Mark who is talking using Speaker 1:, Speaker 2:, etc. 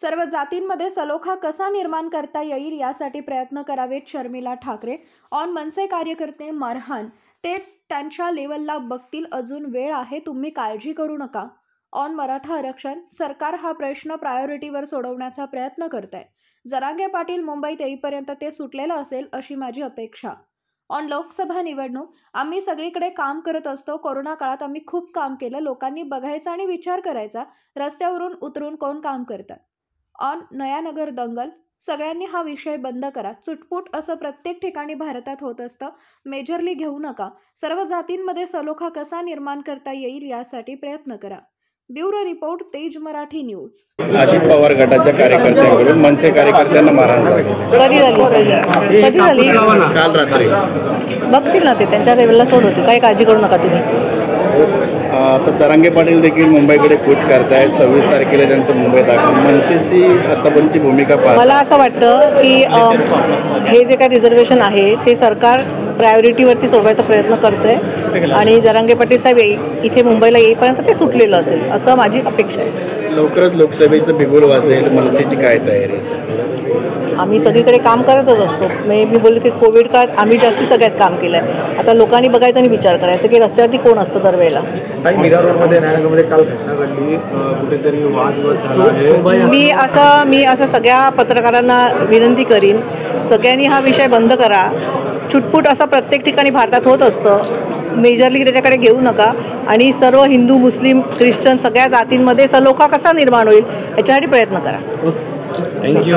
Speaker 1: सर्व जातींमध्ये सलोखा कसा निर्माण करता येईल यासाठी प्रयत्न करावेत शर्मिला ठाकरे। ऑन मनसे कार्यकर्ते मारहाण ते त्यांच्या लेवलला बघतील, अजून वेळ आहे, तुम्ही काळजी करू नका। ऑन मराठा आरक्षण सरकार हा प्रश्न प्रायोरिटीवर सोडवण्याचा प्रयत्न करत आहे। जरांगे पाटील मुंबईत येईपर्यंत ते सुटलेलं असेल अशी माझी अपेक्षा। ऑन लोकसभा निवडणूक आम्ही सगळीकडे काम करत असतो। कोरोना काळात आम्ही खूप काम केलं, लोकांनी बघायचा आणि विचार करायचा रस्त्यावरून उतरून कोण काम करतं। ऑन नयानगर दंगल सगळ्यांनी हा विषय बंद करा, चुटपुट असं प्रत्येक ठिकाणी भारतात होत असतं, मेजरली घेऊ नका। सर्व जातींमध्ये सलोखा कसा निर्माण करता येईल यासाठी प्रयत्न करा। ब्युरो रिपोर्ट, तेज मराठी न्यूज।
Speaker 2: अजित पवार गटाच्या कार्यकर्त्यांकडून मनसे कार्यकर्त्यांना मारहाण झाली।
Speaker 3: कधी झाली?
Speaker 2: काल रात्री।
Speaker 3: बघतील ना, ते त्यांच्या लेवलला सोड होते, काही काळजी करू नका तुम्ही।
Speaker 2: आता जरांगे पाटील देखील मुंबईकडे कूच करतायत। 26 तारखेला त्यांचं मुंबई दाखल। मनसेची आतापर्यंतची भूमिका पाहता
Speaker 3: मला असं वाटतं की हे जे काही रिझर्वेशन आहे ते सरकार प्रायोरिटीवरती सोडवायचा प्रयत्न करतंय आणि जरांगे पाटील साहेब इथे मुंबईला येईपर्यंत ते सुटलेलं असेल असं माझी अपेक्षा आहे।
Speaker 2: लवकरच लोकसभेचं बिगुल वाजेल, मनसेची काय तयारी आहे?
Speaker 3: आम्ही सगळीकडे काम करतच असतो। मी बोलले की कोविड काळात आम्ही जास्ती सगळ्यात काम केलं आहे। आता लोकांनी बघायचं आणि विचार करायचा की रस्त्यावरती कोण असतं दरवेळेला।
Speaker 2: मीरा रोडमध्ये नारायणगावमध्ये काल घटना घडली, कुठेतरी वादविवाद झाला आहे।
Speaker 3: मी असं सगळ्या पत्रकारांना विनंती करीन, सगळ्यांनी हा विषय बंद करा। चुटपुट असं प्रत्येक ठिकाणी भारतात होत असतं, मेजरली त्याच्याकडे घेऊ नका आणि सर्व हिंदू, मुस्लिम, ख्रिश्चन सगळ्या जातींमध्ये सलोखा कसा निर्माण होईल याच्यासाठी प्रयत्न करा।
Speaker 2: थँक्यू।